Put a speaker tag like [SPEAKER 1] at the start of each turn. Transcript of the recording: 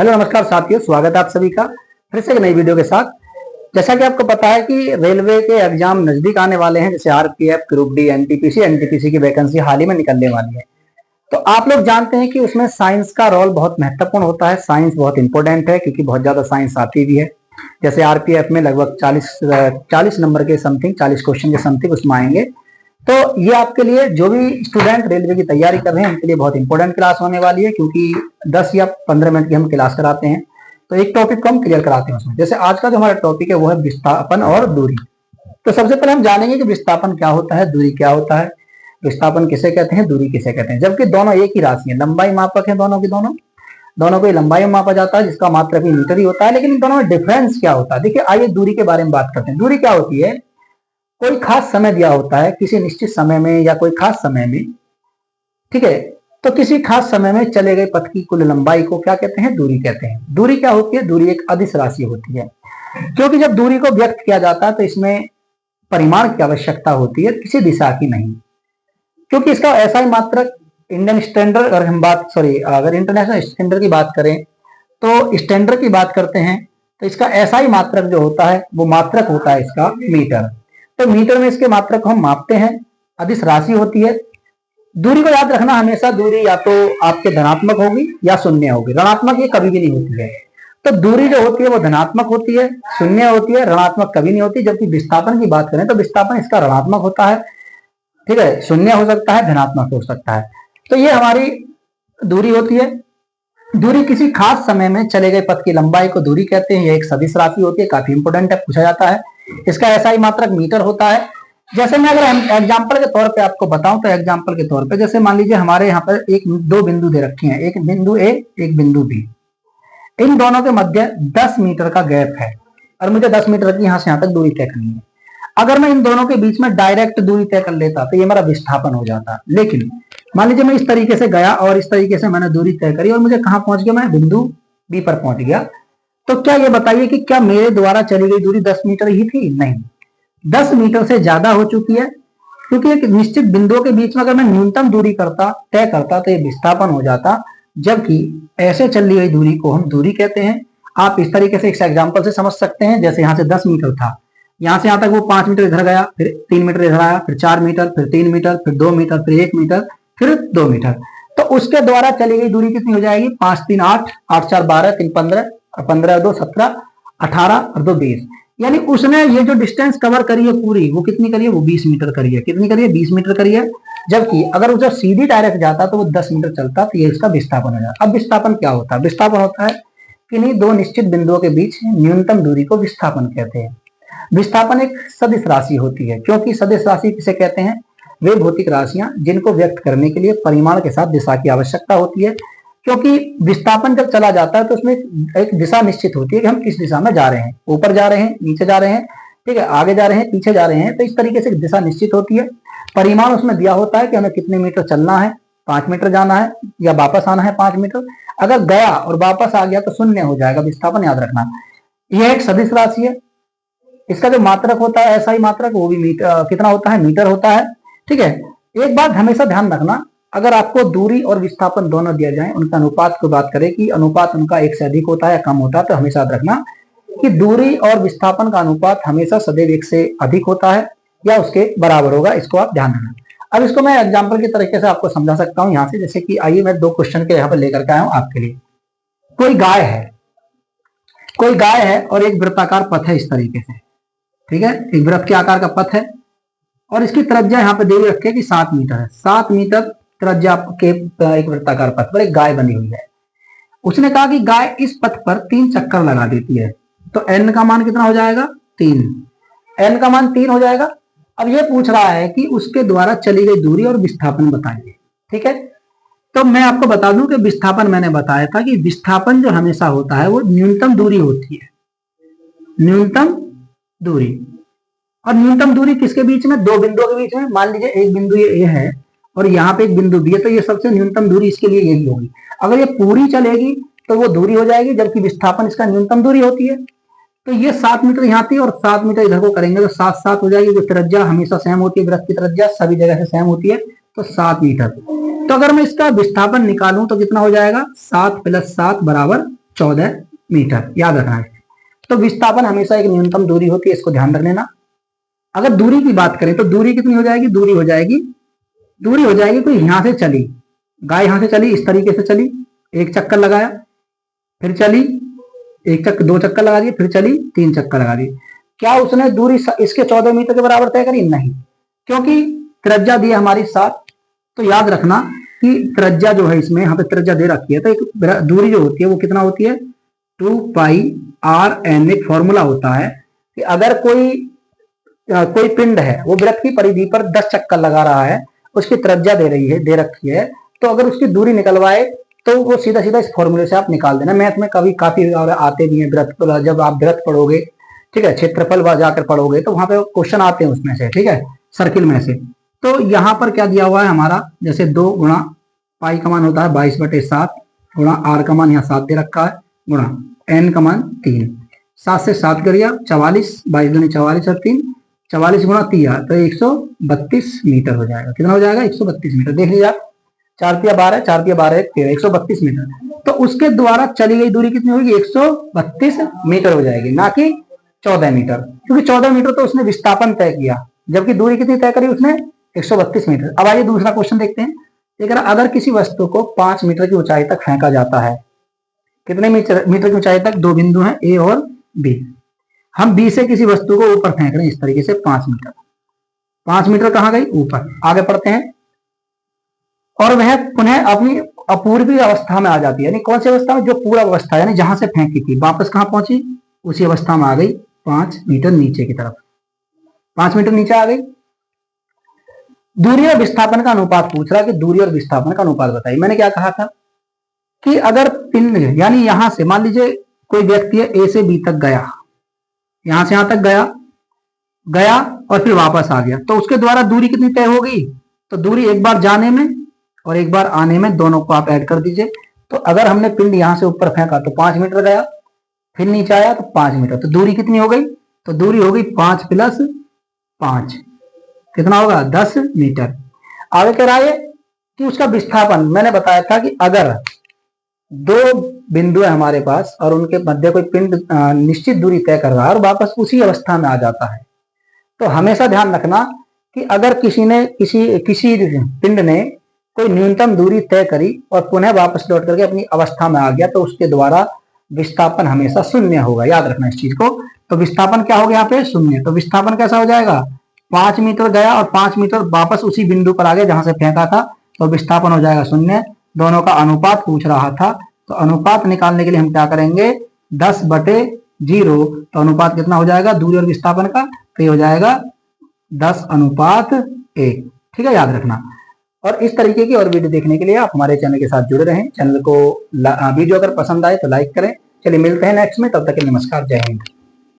[SPEAKER 1] Hello नमस्कार साथियों, स्वागत है आप सभी का फिर से एक नई वीडियो के साथ। जैसा कि आपको पता है कि रेलवे के एग्जाम नजदीक आने वाले हैं, जैसे आरपीएफ, ग्रुप डी, एनटीपीसी की वैकेंसी हाल ही में निकलने वाली है। तो आप लोग जानते हैं कि उसमें साइंस का रोल बहुत महत्वपूर्ण होता है। साइंस बहुत इंपॉर्टेंट है क्योंकि बहुत ज्यादा साइंस आती भी है। जैसे आरपीएफ में लगभग 40 नंबर के समथिंग, 40 क्वेश्चन के समथिंग उसमें आएंगे। तो ये आपके लिए, जो भी स्टूडेंट रेलवे की तैयारी कर रहे हैं, उनके लिए बहुत इंपॉर्टेंट क्लास होने वाली है, क्योंकि 10 या 15 मिनट की हम क्लास कराते हैं। तो एक टॉपिक को हम क्लियर कराते हैं उसमें। जैसे आज का जो हमारा टॉपिक है वो है विस्थापन और दूरी। तो सबसे पहले हम जानेंगे कि विस्थापन क्या होता है, दूरी क्या होता है, विस्थापन किसे कहते हैं, दूरी किसे कहते हैं। जबकि दोनों एक ही राशि है, लंबाई मापक है दोनों की दोनों को लंबाई में मापा जाता है, जिसका मात्रक भी मीटर ही होता है। लेकिन इन दोनों में डिफरेंस क्या होता है, देखिए आइए दूरी के बारे में बात करते हैं। दूरी क्या होती है, कोई खास समय दिया होता है किसी निश्चित समय में या कोई खास समय में, ठीक है। तो किसी खास समय में चले गए पथ की कुल लंबाई को क्या कहते हैं, दूरी कहते हैं। दूरी क्या होती है, दूरी एक अदिश राशि होती है, क्योंकि जब दूरी को व्यक्त किया जाता है तो इसमें परिमाण की आवश्यकता होती है, किसी दिशा की नहीं। क्योंकि इसका ऐसा ही मात्रक इंडियन स्टैंडर्ड, अगर हम अगर इंटरनेशनल स्टैंडर्ड की बात करें, तो स्टैंडर्ड की बात करते हैं तो इसका ऐसा ही मात्रक जो होता है वो मात्रक होता है इसका मीटर। तो मीटर में इसके मात्रक को हम मापते हैं, अदिश राशि होती है। दूरी को याद रखना, हमेशा दूरी या तो आपके धनात्मक होगी या शून्य होगी, ऋणात्मक ये कभी भी नहीं होती है। तो दूरी जो होती है वो धनात्मक होती है, शून्य होती है, ऋणात्मक कभी नहीं होती। जबकि विस्थापन की बात करें तो विस्थापन इसका ऋणात्मक होता है, ठीक है, शून्य हो सकता है, धनात्मक हो सकता है। तो ये हमारी दूरी होती है। दूरी किसी खास समय में चले गए पथ की लंबाई को दूरी कहते हैं। यह एक सदिश राशि होती है, काफी इंपोर्टेंट है, पूछा जाता है। इसका ऐसा ही मात्रक मीटर होता है। जैसे मैं अगर एग्जाम्पल के तौर पे आपको बताऊं, तो एग्जाम्पल के तौर पे जैसे मान लीजिए हमारे यहाँ पर दो बिंदु दे रखे हैं, एक बिंदु ए, एक बिंदु बी। इन दोनों के मध्य 10 मीटर का गैप है और मुझे 10 मीटर की यहाँ से यहाँ तक दूरी तय करनी है। अगर मैं इन दोनों के बीच में डायरेक्ट दूरी तय कर लेता तो ये मेरा विस्थापन हो जाता। लेकिन मान लीजिए मैं इस तरीके से गया और इस तरीके से मैंने दूरी तय करी और मुझे कहां पहुंच गया, मैं बिंदु बी पर पहुंच गया। तो क्या ये बताइए कि क्या मेरे द्वारा चली गई दूरी 10 मीटर ही थी? नहीं, 10 मीटर से ज्यादा हो चुकी है। क्योंकि एक निश्चित बिंदुओं के बीच में अगर मैं न्यूनतम दूरी तय करता तो ये विस्थापन हो जाता। जबकि ऐसे चली गई दूरी को हम दूरी कहते हैं। आप इस तरीके से एक एग्जाम्पल से समझ सकते हैं। जैसे यहाँ से 10 मीटर था, यहाँ से यहाँ तक वो 5 मीटर इधर गया, फिर 3 मीटर इधर आया, फिर 4 मीटर, फिर 3 मीटर, फिर 2 मीटर, फिर 1 मीटर, फिर 2 मीटर। तो उसके द्वारा चली गई दूरी कितनी हो जाएगी? 5 3 8, 8 4 12, 3 15, 15 2 17, 18 और 2 20। यानी उसने ये जो डिस्टेंस कवर करी है पूरी, वो कितनी करी है? वो 20 मीटर करी है। कितनी करी है? 20 मीटर करी है। जबकि अगर उसे सीधी डायरेक्ट जाता तो वो 10 मीटर चलता, तो ये इसका विस्थापन हो जाता। अब विस्थापन क्या होता है? विस्थापन होता है किन्हीं दो निश्चित बिंदुओं के बीच न्यूनतम दूरी को विस्थापन कहते हैं। विस्थापन एक सदिश राशि होती है। क्योंकि सदिश राशि किसे कहते हैं? वे भौतिक राशियां जिनको व्यक्त करने के लिए परिमाण के साथ दिशा की आवश्यकता होती है। क्योंकि विस्थापन जब चला जाता है तो उसमें एक दिशा निश्चित होती है कि हम किस दिशा में जा रहे हैं, ऊपर जा रहे हैं, नीचे जा रहे हैं, ठीक है, आगे जा रहे हैं, पीछे जा रहे हैं। तो इस तरीके से दिशा निश्चित होती है। परिमाण उसमें दिया होता है कि हमें कितने मीटर चलना है, 5 मीटर जाना है या वापस आना है 5 मीटर। अगर गया और वापस आ गया तो शून्य हो जाएगा विस्थापन, याद रखना। यह एक सदिश राशि है। इसका जो मात्रक होता है, ऐसा ही मात्रक, वो भी मीटर कितना होता है? मीटर होता है, ठीक है। एक बात हमेशा ध्यान रखना, अगर आपको दूरी और विस्थापन दोनों दिया जाए, उनका अनुपात की बात करें कि अनुपात उनका 1 से अधिक होता है या कम होता है, तो हमेशा याद रखना कि दूरी और विस्थापन का अनुपात हमेशा सदैव 1 से अधिक होता है या उसके बराबर होगा। इसको आप ध्यान रखना। अब इसको मैं एग्जाम्पल के तरीके से आपको समझा सकता हूँ यहाँ से। जैसे कि आइए मैं 2 क्वेश्चन के यहाँ पर लेकर के आया हूँ आपके लिए। कोई गाय है और एक वृत्ताकार पथ है इस तरीके से, ठीक है, एक वृत्त के आकार का पथ है और इसकी त्रिज्या यहाँ पे दे रखी है कि 7 मीटर है। 7 मीटर त्रिज्या के एक वृत्ताकार पथ पर एक गाय बनी हुई है। उसने कहा कि गाय इस पथ पर 3 चक्कर लगा देती है, तो n का मान कितना हो जाएगा? 3। n का मान 3 हो जाएगा। अब ये पूछ रहा है कि उसके द्वारा चली गई दूरी और विस्थापन बताइए, ठीक है। तो मैं आपको बता दूं कि विस्थापन मैंने बताया था कि विस्थापन जो हमेशा होता है वो न्यूनतम दूरी होती है, न्यूनतम दूरी। और न्यूनतम दूरी किसके बीच में? 2 बिंदुओं के बीच में। मान लीजिए एक बिंदु ये ए है और यहाँ पे एक बिंदु बी है, तो ये सबसे न्यूनतम दूरी इसके लिए यही होगी। अगर ये पूरी चलेगी तो वो दूरी हो जाएगी, जबकि विस्थापन इसका न्यूनतम दूरी होती है। तो ये 7 मीटर यहाँ थी और 7 मीटर इधर को करेंगे तो 7 7 हो जाएगी। जो त्रिज्या हमेशा सेम होती है, वृत्त की त्रिज्या सभी जगह से सेम होती है, तो 7 मीटर। तो अगर मैं इसका विस्थापन निकालूं तो कितना हो जाएगा? 7 + 7 = 14 मीटर, याद रखना है। तो विस्थापन हमेशा एक न्यूनतम दूरी होती है, इसको ध्यान रख लेना। अगर दूरी की बात करें तो दूरी कितनी हो जाएगी, दूरी हो जाएगी तो यहां से चली गाय, यहां से चली, इस तरीके से चली, एक चक्कर लगाया, फिर चली, एक चक्कर, दो चक्कर लगा दिए, फिर चली, तीन चक्कर लगा दिए। क्या उसने दूरी इसके 14 मीटर के बराबर तय करी? नहीं, क्योंकि त्रिज्या दी है हमारी 7। तो याद रखना कि त्रिज्या जो है इसमें, यहाँ पे त्रिज्या दे रखी है, तो एक दूरी जो होती है वो कितना होती है, 2πr/n। एक फॉर्मूला होता है कि अगर कोई पिंड है वो वृत्त की परिधि पर 10 चक्कर लगा रहा है, उसकी त्रिज्या दे रखी है, तो अगर उसकी दूरी निकलवाए तो वो सीधा सीधा इस फॉर्मूले से आप निकाल देना। मैथ में कभी काफी आते भी हैं वृत्त, जब आप वृत्त पढ़ोगे, ठीक है, क्षेत्रफल जाकर पढ़ोगे तो वहां पे क्वेश्चन आते हैं उसमें से, ठीक है, सर्किल में से। तो यहाँ पर क्या दिया हुआ है हमारा, जैसे 2 गुणा पाई का मान होता है 22/7 गुणा r का मान यहाँ 7 दे रखा है, गुणा n का मान 3, 7 से 7 करिए 44, 22 दूनी 44 और 3, 44 गुणा 3 तो 132 मीटर हो जाएगा। कितना हो जाएगा? 132 मीटर। देख लीजिए आप, 4×3 = 12, 4×3 = 13, 132 मीटर। तो उसके द्वारा चली गई दूरी कितनी होगी? 132 मीटर हो जाएगी, ना कि 14 मीटर, क्योंकि 14 मीटर तो उसने विस्थापन तय किया, जबकि दूरी कितनी तय करी उसने? 132 मीटर। अब आइए दूसरा क्वेश्चन देखते हैं। अगर किसी वस्तु को 5 मीटर की ऊंचाई तक फेंका जाता है, कितने मीटर की ऊंचाई तक? 2 बिंदु हैं ए और बी। हम बी से किसी वस्तु को ऊपर फेंक रहे हैं इस तरीके से 5 मीटर। 5 मीटर कहां गई? ऊपर। आगे पढ़ते हैं, और वह पुनः अपनी अपूर्वी अवस्था में आ जाती है। यानी कौन सी अवस्था में? जो पूर्व अवस्था, यानी जहां से फेंकी थी, वापस कहां पहुंची? उसी अवस्था में आ गई, 5 मीटर नीचे की तरफ, 5 मीटर नीचे आ गई। दूरी और विस्थापन का अनुपात पूछ रहा कि दूरी और विस्थापन का अनुपात बताइए। मैंने क्या कहा था कि अगर पिंड, यानी यहां से मान लीजिए कोई व्यक्ति है ए से बी तक गया, यहां से यहां तक गया और फिर वापस आ गया, तो उसके द्वारा दूरी कितनी तय होगी? तो दूरी एक बार जाने में और एक बार आने में, दोनों को आप ऐड कर दीजिए। तो अगर हमने पिंड यहां से ऊपर फेंका तो 5 मीटर गया, फिर नीचे आया तो 5 मीटर, तो दूरी कितनी हो गई? तो दूरी हो गई 5 + 5, कितना होगा? 10 मीटर। आगे कह रहा है कि उसका विस्थापन, मैंने बताया था कि अगर 2 बिंदु है हमारे पास और उनके मध्य कोई पिंड निश्चित दूरी तय कर रहा है और वापस उसी अवस्था में आ जाता है, तो हमेशा ध्यान रखना कि अगर किसी पिंड ने कोई न्यूनतम दूरी तय करी और पुनः वापस लौट करके अपनी अवस्था में आ गया, तो उसके द्वारा विस्थापन हमेशा 0 होगा। याद रखना इस चीज को। तो विस्थापन क्या हो गया? यहाँ पे 0। तो विस्थापन कैसा हो जाएगा? 5 मीटर गया और 5 मीटर वापस उसी बिंदु पर आ गया जहां से फेंका था, तो विस्थापन हो जाएगा 0। दोनों का अनुपात पूछ रहा था, तो अनुपात निकालने के लिए हम क्या करेंगे? 10/0। तो अनुपात कितना हो जाएगा दूरी और विस्थापन का? तो ये हो जाएगा 10:1। ठीक है, याद रखना। और इस तरीके की और वीडियो देखने के लिए आप हमारे चैनल के साथ जुड़े रहें। चैनल को वीडियो अगर पसंद आए तो लाइक करें। चलिए मिलते हैं नेक्स्ट में, तब तक के लिए नमस्कार, जय हिंद।